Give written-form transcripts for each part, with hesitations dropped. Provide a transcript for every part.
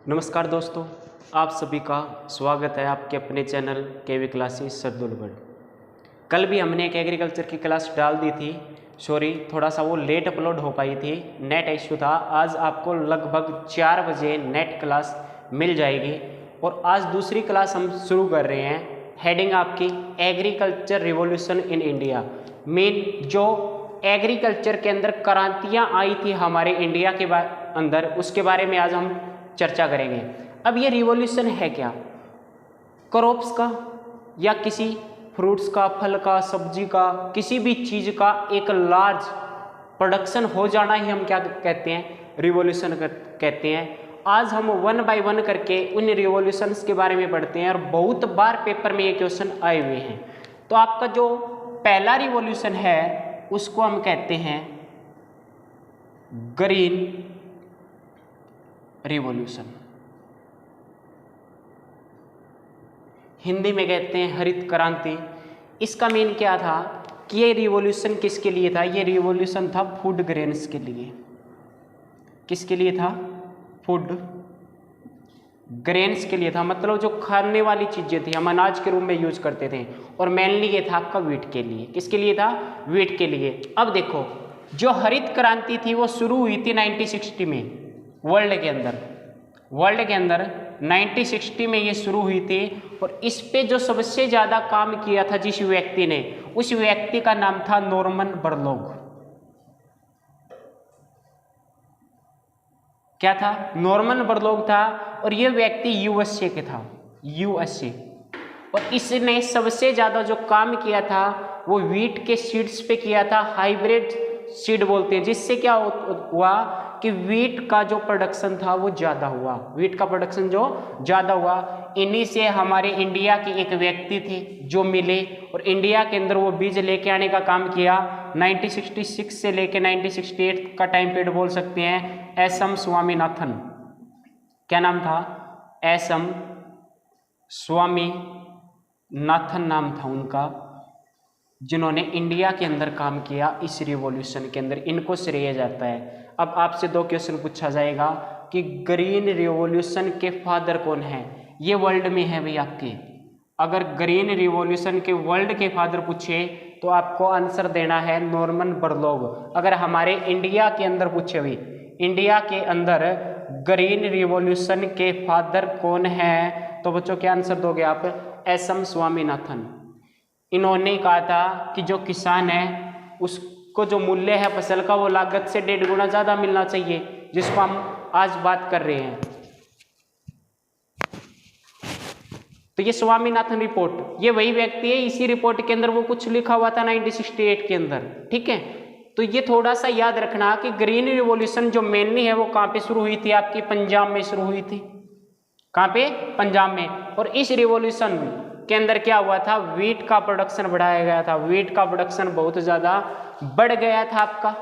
नमस्कार दोस्तों, आप सभी का स्वागत है आपके अपने चैनल केवी क्लासेस सरदुलगढ़। कल भी हमने एक एग्रीकल्चर की क्लास डाल दी थी। सॉरी, थोड़ा सा वो लेट अपलोड हो पाई थी, नेट इशू था। आज आपको लगभग 4 बजे नेट क्लास मिल जाएगी और आज दूसरी क्लास हम शुरू कर रहे हैं। हेडिंग आपकी agriculture revolution in India. Main जो एग्रीकल्चर के अंदर क्रांतियाँ आई थी हमारे इंडिया के अंदर, उसके बारे में आज हम चर्चा करेंगे। अब ये रिवॉल्यूशन है क्या? क्रॉप्स का या किसी फ्रूट्स का, फल का, सब्जी का, किसी भी चीज़ का एक लार्ज प्रोडक्शन हो जाना ही हम क्या कहते हैं? रिवॉल्यूशन कहते हैं। आज हम वन बाय वन करके उन रिवॉल्यूशंस के बारे में पढ़ते हैं और बहुत बार पेपर में ये क्वेश्चन आए हुए हैं। तो आपका जो पहला रिवॉल्यूशन है उसको हम कहते हैं ग्रीन रिवॉल्यूशन, हिंदी में कहते हैं हरित क्रांति। इसका मेन क्या था कि ये रिवॉल्यूशन किसके लिए था? ये रिवॉल्यूशन था फूड ग्रेन्स के लिए। किसके लिए था? फूड ग्रेन्स के लिए था। मतलब जो खाने वाली चीज़ें थी, हम अनाज के रूप में यूज करते थे। और मेनली ये था आपका व्हीट के लिए। किसके लिए था? व्हीट के लिए। अब देखो, जो हरित क्रांति थी वो शुरू हुई थी 1960 में वर्ल्ड के अंदर 1960 में ये शुरू हुई थी। और इस पे जो सबसे ज़्यादा काम किया था जिस व्यक्ति ने, उस व्यक्ति का नाम था नॉर्मन बोरलॉग। क्या था? नॉर्मन बोरलॉग था। और ये व्यक्ति यूएसए के था, यूएसए। और इसने सबसे ज़्यादा जो काम किया था वो व्हीट के सीड्स पे किया था। हाइब्रिड सीड बोलते हैं, जिससे क्या हुआ कि व्हीट का जो प्रोडक्शन था वो ज़्यादा हुआ। व्हीट का प्रोडक्शन जो ज़्यादा हुआ, इन्हीं से हमारे इंडिया के एक व्यक्ति थे जो मिले और इंडिया के अंदर वो बीज लेके आने का काम किया। 1966 से लेके 1968 का टाइम पीरियड बोल सकते हैं। एस.एम. स्वामीनाथन, क्या नाम था? एस.एम. स्वामीनाथन नाम था उनका, जिन्होंने इंडिया के अंदर काम किया इस रिवॉल्यूशन के अंदर। इनको श्रेय जाता है। अब आपसे 2 क्वेश्चन पूछा जाएगा कि ग्रीन रिवॉल्यूशन के फादर कौन है? ये वर्ल्ड में है भाई आपके। अगर ग्रीन रिवॉल्यूशन के वर्ल्ड के फादर पूछे तो आपको आंसर देना है नॉर्मन बोरलॉग। अगर हमारे इंडिया के अंदर पूछे भाई, इंडिया के अंदर ग्रीन रिवॉल्यूशन के फादर कौन है, तो बच्चों क्या आंसर दोगे आप? एस.एम. स्वामीनाथन। इन्होंने कहा था कि जो किसान है उसको जो मूल्य है फसल का वो लागत से 1.5 गुना ज़्यादा मिलना चाहिए, जिसको हम आज बात कर रहे हैं। तो ये स्वामीनाथन रिपोर्ट, ये वही व्यक्ति है। इसी रिपोर्ट के अंदर वो कुछ लिखा हुआ था 1968 के अंदर। ठीक है, तो ये थोड़ा सा याद रखना कि ग्रीन रिवॉल्यूशन जो मेनली है वो कहाँ पे शुरू हुई थी? आपकी पंजाब में शुरू हुई थी। कहाँ पे? पंजाब में। और इस रिवॉल्यूशन के अंदर क्या हुआ था? व्हीट का प्रोडक्शन बढ़ाया गया था। व्हीट का प्रोडक्शन बहुत ज़्यादा बढ़ गया था आपका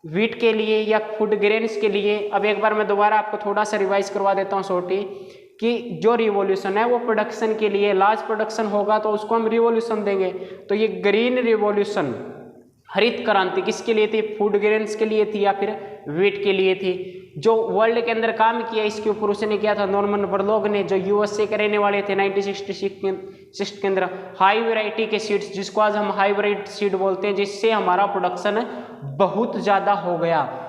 व्हीट के लिए या फूड ग्रेन्स के लिए। अब एक बार मैं दोबारा आपको थोड़ा सा रिवाइज करवा देता हूँ छोटी, कि जो रिवॉल्यूशन है वो प्रोडक्शन के लिए, लार्ज प्रोडक्शन होगा तो उसको हम रिवॉल्यूशन देंगे। तो ये ग्रीन रिवॉल्यूशन, हरित क्रांति किसके लिए थी? फूड ग्रेन्स के लिए थी या फिर व्हीट के लिए थी? जो वर्ल्ड के अंदर काम किया इसके ऊपर उसने किया था नॉर्मन बोरलॉग ने, जो यूएसए के रहने वाले थे। 1966 के अंदर हाई वैरायटी के सीड्स, जिसको आज हम हाइब्रिड सीड बोलते हैं, जिससे हमारा प्रोडक्शन बहुत ज़्यादा हो गया।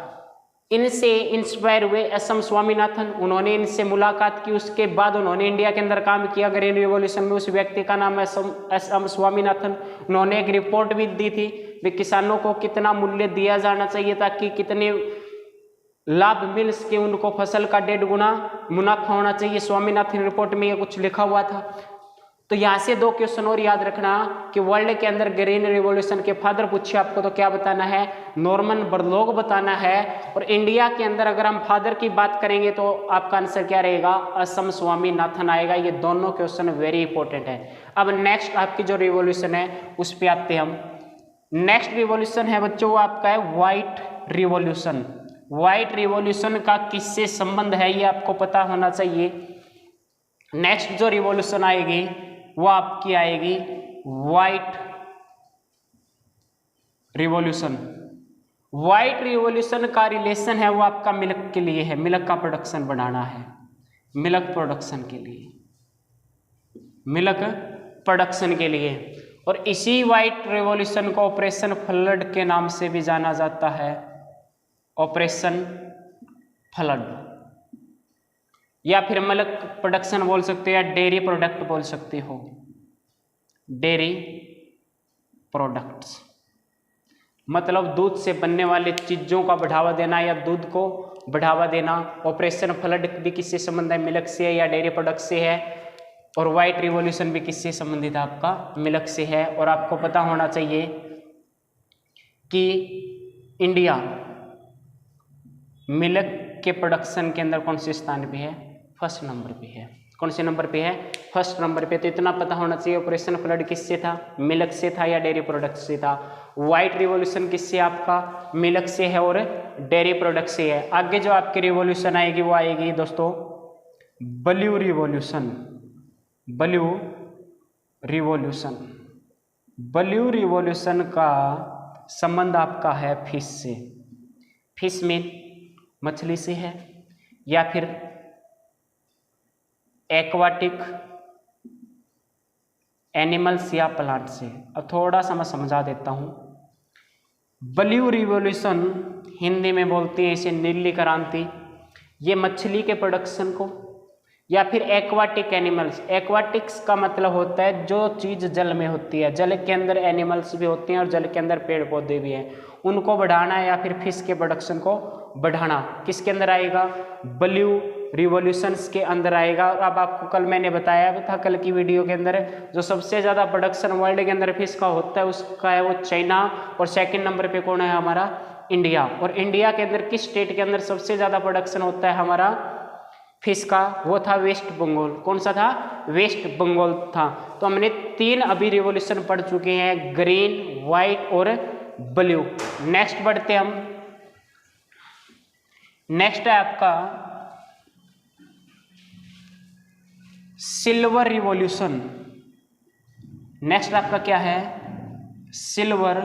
इनसे इंस्पायर हुए एस.एम. स्वामीनाथन। उन्होंने इनसे मुलाकात की, उसके बाद उन्होंने इंडिया के अंदर काम किया ग्रीन रिवॉल्यूशन में। उस व्यक्ति का नाम है एस.एम. स्वामीनाथन। उन्होंने एक रिपोर्ट भी दी थी कि किसानों को कितना मूल्य दिया जाना चाहिए ताकि कितने लाभ मिल सके उनको, फसल का 1.5 गुना मुनाफा होना चाहिए। स्वामीनाथन रिपोर्ट में ये कुछ लिखा हुआ था। तो यहाँ से 2 क्वेश्चन और याद रखना कि वर्ल्ड के अंदर ग्रीन रिवॉल्यूशन के फादर पूछे आपको तो क्या बताना है? नॉर्मन बोरलॉग बताना है। और इंडिया के अंदर अगर हम फादर की बात करेंगे तो आपका आंसर क्या रहेगा? एस.एम. स्वामीनाथन आएगा। ये दोनों क्वेश्चन वेरी इंपॉर्टेंट है। अब नेक्स्ट आपकी जो रिवॉल्यूशन है उस पर आते हैं हम। नेक्स्ट रिवॉल्यूशन है बच्चों वो आपका है व्हाइट रिवॉल्यूशन। व्हाइट रिवॉल्यूशन का किससे संबंध है ये आपको पता होना चाहिए। नेक्स्ट जो रिवॉल्यूशन आएगी वो आपकी आएगी व्हाइट रिवॉल्यूशन। व्हाइट रिवॉल्यूशन का रिलेशन है वो आपका मिल्क के लिए है, मिल्क का प्रोडक्शन बढ़ाना है। मिल्क प्रोडक्शन के लिए, मिल्क प्रोडक्शन के लिए। और इसी व्हाइट रिवॉल्यूशन को ऑपरेशन फ्लड के नाम से भी जाना जाता है, ऑपरेशन फ्लड, या फिर मिल्क प्रोडक्शन बोल सकते हो या डेयरी प्रोडक्ट बोल सकते हो, डेयरी प्रोडक्ट्स मतलब दूध से बनने वाले चीजों का बढ़ावा देना या दूध को बढ़ावा देना। ऑपरेशन फ्लड भी किससे संबंध है, मिल्क से या डेयरी प्रोडक्ट से है। और व्हाइट रिवॉल्यूशन भी किससे संबंधित है, आपका मिल्क से है। और आपको पता होना चाहिए कि इंडिया मिल्क के प्रोडक्शन के अंदर कौन से स्थान पे है, फर्स्ट नंबर पे है। कौन से नंबर पे है, फर्स्ट नंबर पे। तो इतना पता होना चाहिए ऑपरेशन फ्लड किससे था, मिल्क से था या डेयरी प्रोडक्ट से था। व्हाइट रिवॉल्यूशन किससे, आपका मिल्क से है और डेयरी प्रोडक्ट से है। आगे जो आपकी रिवॉल्यूशन आएगी वो आएगी दोस्तों blue revolution, blue revolution. Blue revolution का संबंध आपका है फिश से, फिश में मछली से है, या फिर एक्वाटिक एनिमल्स या प्लांट से। अब थोड़ा सा मैं समझा देता हूं। ब्लू रिवॉल्यूशन हिंदी में बोलते हैं इसे नीली क्रांति। ये मछली के प्रोडक्शन को, या फिर एक्वाटिक एनिमल्स, एक्वाटिक्स का मतलब होता है जो चीज़ जल में होती है, जल के अंदर एनिमल्स भी होते हैं और जल के अंदर पेड़ पौधे भी हैं, उनको बढ़ाना या फिर फिश के प्रोडक्शन को बढ़ाना किसके अंदर आएगा, ब्लू रिवॉल्यूशंस के अंदर आएगा। और अब आपको कल मैंने बताया था, कल की वीडियो के अंदर, जो सबसे ज़्यादा प्रोडक्शन वर्ल्ड के अंदर फिश का होता है उसका है वो चाइना, और सेकंड नंबर पे कौन है, हमारा इंडिया। और इंडिया के अंदर किस स्टेट के अंदर सबसे ज़्यादा प्रोडक्शन होता है हमारा फिश का, वो था वेस्ट बंगाल। कौन सा था, वेस्ट बंगाल था। तो हमने 3 अभी रिवॉल्यूशन पढ़ चुके हैं, ग्रीन, व्हाइट और ब्लू। नेक्स्ट बढ़ते हम, नेक्स्ट है आपका सिल्वर रिवॉल्यूशन। नेक्स्ट आपका क्या है, सिल्वर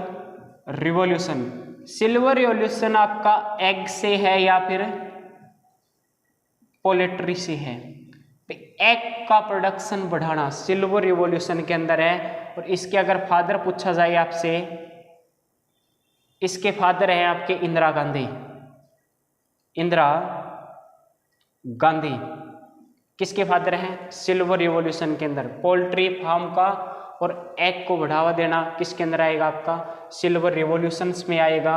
रिवॉल्यूशन। सिल्वर रिवॉल्यूशन आपका एग से है या फिर पोल्ट्री से है। एग का प्रोडक्शन बढ़ाना सिल्वर रिवॉल्यूशन के अंदर है। और इसके अगर फादर पूछा जाए आपसे, इसके फादर हैं आपके इंदिरा गांधी, इंदिरा गांधी किसके फादर हैं, सिल्वर रिवॉल्यूशन के अंदर। पोल्ट्री फार्म का और एग को बढ़ावा देना किसके अंदर आएगा, आपका सिल्वर रिवॉल्यूशंस में आएगा।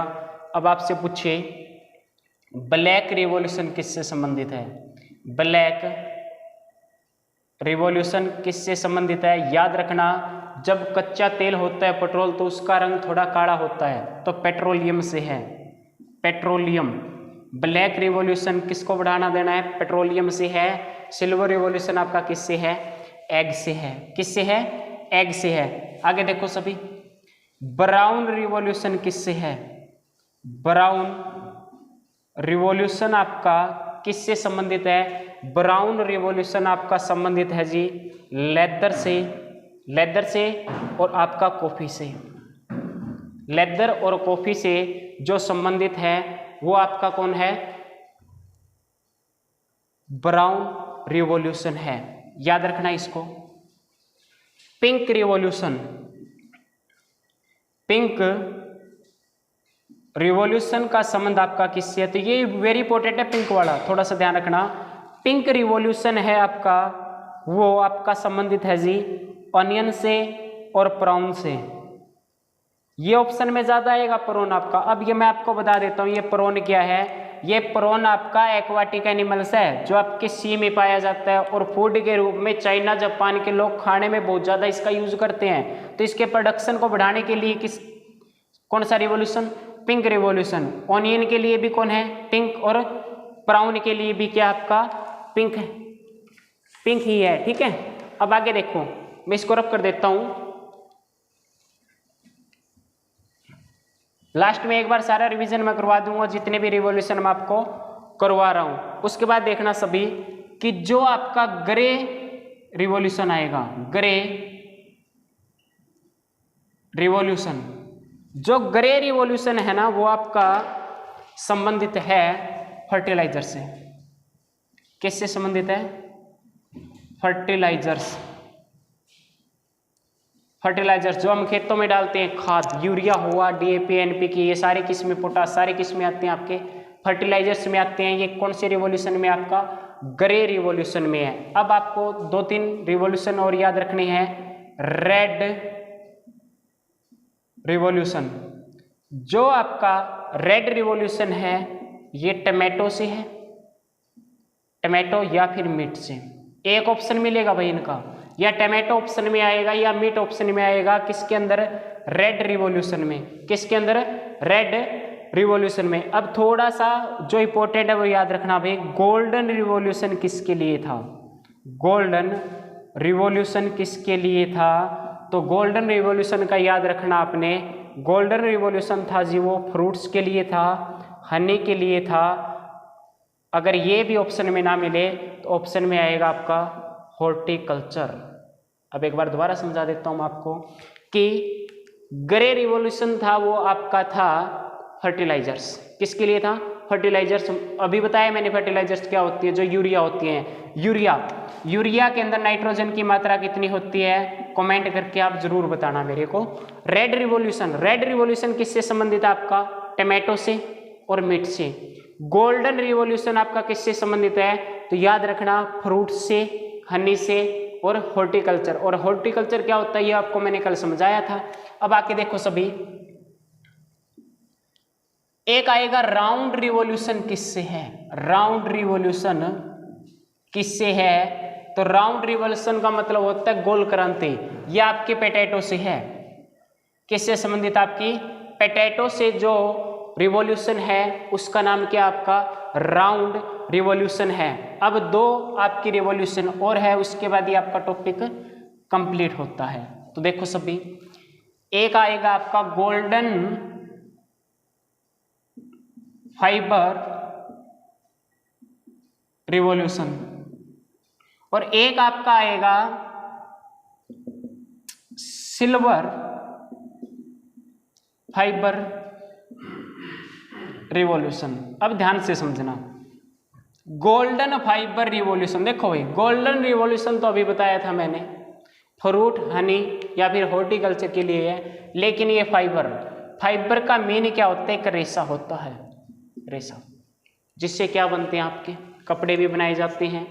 अब आपसे पूछे ब्लैक रिवॉल्यूशन किससे संबंधित है, ब्लैक रिवॉल्यूशन किससे संबंधित है। याद रखना, जब कच्चा तेल होता है पेट्रोल तो उसका रंग थोड़ा काला होता है, तो पेट्रोलियम से है, पेट्रोलियम। ब्लैक रिवॉल्यूशन किसको बढ़ाना देना है, पेट्रोलियम से है। सिल्वर रिवॉल्यूशन आपका किससे है, एग से है। किससे है, एग से है। आगे देखो सभी, ब्राउन रिवॉल्यूशन किससे है, ब्राउन रिवॉल्यूशन आपका किससे संबंधित है, ब्राउन रिवॉल्यूशन आपका संबंधित है जी लेदर से, लेदर से और आपका कॉफी से। लेदर और कॉफी से जो संबंधित है वो आपका कौन है, ब्राउन रिवॉल्यूशन है। याद रखना इसको। पिंक रिवॉल्यूशन, पिंक रिवॉल्यूशन का संबंध आपका किससे है, तो ये वेरी इंपॉर्टेंट है पिंक वाला, थोड़ा सा ध्यान रखना। पिंक रिवॉल्यूशन है आपका, वो आपका संबंधित है जी ऑनियन से और प्रॉन से। ये ऑप्शन में ज्यादा आएगा प्रॉन आपका। अब ये मैं आपको बता देता हूँ, ये प्रॉन क्या है। ये प्रॉन आपका एक्वाटिक एनिमल्स है जो आपके सी में पाया जाता है, और फूड के रूप में चाइना जापान के लोग खाने में बहुत ज़्यादा इसका यूज करते हैं। तो इसके प्रोडक्शन को बढ़ाने के लिए कौन सा रिवॉल्यूशन, पिंक रिवॉल्यूशन। ऑनियन के लिए भी कौन है, पिंक, और ब्राउन के लिए भी क्या आपका पिंक है, पिंक ही है। ठीक है, अब आगे देखो, मैं इसको रब कर देता हूं। लास्ट में एक बार सारा रिवीजन मैं करवा दूंगा, जितने भी रिवॉल्यूशन मैं आपको करवा रहा हूं। उसके बाद देखना सभी कि जो आपका ग्रे रिवॉल्यूशन आएगा, ग्रे रिवॉल्यूशन, जो ग्रे रिवॉल्यूशन है ना वो आपका संबंधित है फर्टिलाइजर से। किससे संबंधित है? फर्टिलाइजर्स। फर्टिलाइजर्स जो हम खेतों में डालते हैं, खाद, यूरिया हुआ, डीएपी, एनपीके, ये सारी किस्में, पोटास, सारी किस्में आते हैं आपके फर्टिलाइजर्स में आते हैं। ये कौन से रिवॉल्यूशन में? आपका ग्रे रिवॉल्यूशन में है। अब आपको 2-3 रिवॉल्यूशन और याद रखने हैं। रेड रिवॉल्यूशन, जो आपका रेड रिवॉल्यूशन है ये टमाटो से है, टमाटो या फिर मीट से। एक ऑप्शन मिलेगा भाई इनका, या टमाटो ऑप्शन में आएगा या मीट ऑप्शन में आएगा। किसके अंदर? रेड रिवॉल्यूशन में। किसके अंदर? रेड रिवॉल्यूशन में। अब थोड़ा सा जो इंपॉर्टेंट है वो याद रखना भाई, गोल्डन रिवॉल्यूशन किसके लिए था? गोल्डन रिवॉल्यूशन किसके लिए था? तो गोल्डन रिवॉल्यूशन का याद रखना आपने। गोल्डन रिवॉल्यूशन था जी वो फ्रूट्स के लिए था, हनी के लिए था। अगर ये भी ऑप्शन में ना मिले तो ऑप्शन में आएगा आपका हॉर्टिकल्चर। अब एक बार दोबारा समझा देता हूँ आपको कि ग्रे रिवॉल्यूशन था वो आपका था फर्टिलाइजर्स। किसके लिए था? फर्टिलाइजर्स। अभी बताया मैंने फर्टिलाइजर्स क्या होती है, जो यूरिया होती है। यूरिया के अंदर नाइट्रोजन की मात्रा कितनी होती है? कमेंट करके आप जरूर बताना मेरे को। रेड रिवॉल्यूशन किससे संबंधित है? आपका टमाटो से और मीट से। गोल्डन रिवॉल्यूशन आपका किससे संबंधित है? तो याद रखना फ्रूट से, हनी से और हॉर्टिकल्चर। और हॉर्टिकल्चर क्या होता है ये आपको मैंने कल समझाया था। अब आके देखो सभी, एक आएगा राउंड रिवॉल्यूशन। किससे है? राउंड रिवॉल्यूशन किससे है? तो राउंड रिवॉल्यूशन का मतलब होता है गोल क्रांति। ये आपके पोटैटो से है। किससे संबंधित? आपकी पोटैटो से जो रिवॉल्यूशन है उसका नाम क्या? आपका राउंड रिवॉल्यूशन है। अब 2 आपकी रिवॉल्यूशन और है, उसके बाद ये आपका टॉपिक कंप्लीट होता है। तो देखो सभी, एक आएगा आपका गोल्डन फाइबर रिवॉल्यूशन और एक आपका आएगा सिल्वर फाइबर रिवॉल्यूशन। अब ध्यान से समझना, गोल्डन फाइबर रिवॉल्यूशन। देखो भाई, गोल्डन रिवॉल्यूशन तो अभी बताया था मैंने, फ्रूट, हनी या फिर हॉर्टिकल्चर के लिए है। लेकिन ये फाइबर का मीन क्या होता है? एक रेशा होता है, रेशा, जिससे क्या बनते हैं? आपके कपड़े भी बनाए जाते हैं,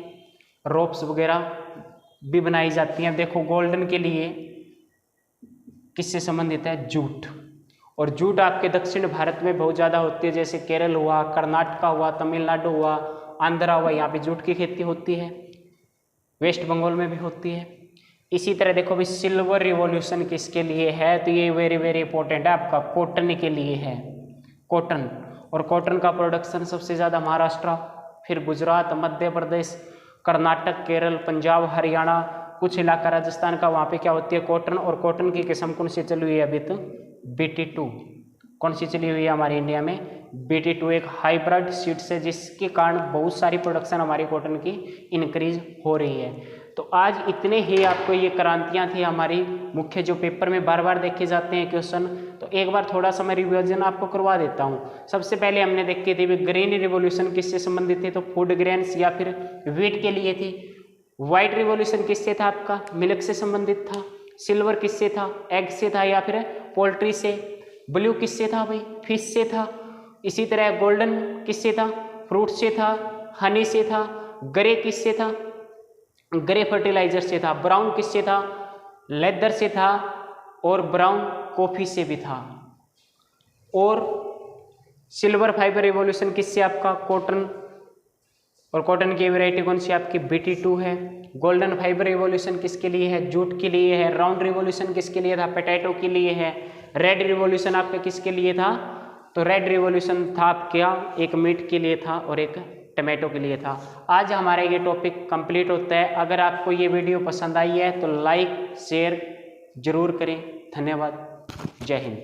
रोप्स वगैरह भी बनाई जाती हैं। देखो गोल्डन के लिए किससे संबंधित है? जूट। और जूट आपके दक्षिण भारत में बहुत ज़्यादा होती है, जैसे केरल हुआ, कर्नाटक हुआ, तमिलनाडु हुआ, आंध्रा हुआ, यहाँ पे जूट की खेती होती है। वेस्ट बंगाल में भी होती है। इसी तरह देखो भाई, सिल्वर रिवॉल्यूशन किसके लिए है? तो ये वेरी वेरी इंपॉर्टेंट है आपका, कॉटन के लिए है। कॉटन, और कॉटन का प्रोडक्शन सबसे ज़्यादा महाराष्ट्र, फिर गुजरात, मध्य प्रदेश, कर्नाटक, केरल, पंजाब, हरियाणा, कुछ इलाका राजस्थान का, वहाँ पे क्या होती है? कॉटन। और कॉटन की किस्म कौन सी चली हुई है अभी? तो BT2। कौन सी चली हुई है हमारे इंडिया में? BT2 एक हाइब्रिड सीड्स है, जिसके कारण बहुत सारी प्रोडक्शन हमारी कॉटन की इंक्रीज हो रही है। तो आज इतने ही आपको ये क्रांतियाँ थी हमारी मुख्य, जो पेपर में बार बार देखे जाते हैं क्वेश्चन। तो एक बार थोड़ा सा मैं रिविजन आपको करवा देता हूँ। सबसे पहले हमने देखी थी ग्रीन रिवॉल्यूशन किससे संबंधित थी? तो फूड ग्रेन्स या फिर व्हीट के लिए थी। व्हाइट रिवॉल्यूशन किससे था? आपका मिल्क से संबंधित था। सिल्वर किससे था? एग से था या फिर पोल्ट्री से। ब्लू किससे था भाई? फिश से था। इसी तरह गोल्डन किससे था? फ्रूट से था, हनी से था। ग्रे किससे था? ग्रे फर्टिलाइजर से था। ब्राउन किससे था? लेदर से था। और ब्राउन कॉफी से भी था। और सिल्वर फाइबर रिवॉल्यूशन किससे? आपका कॉटन। और कॉटन की वैरायटी कौन सी? आपकी BT2 है। गोल्डन फाइबर रिवॉल्यूशन किसके लिए है? जूट के लिए है। राउंड रिवॉल्यूशन किसके लिए था? पोटैटो के लिए है। रेड रिवॉल्यूशन आपका किसके लिए था? तो रेड रिवॉल्यूशन था आपका एक मीट के लिए था और एक टमाटो के लिए था। आज हमारा ये टॉपिक कंप्लीट होता है। अगर आपको ये वीडियो पसंद आई है तो लाइक शेयर जरूर करें। धन्यवाद। जय हिंद।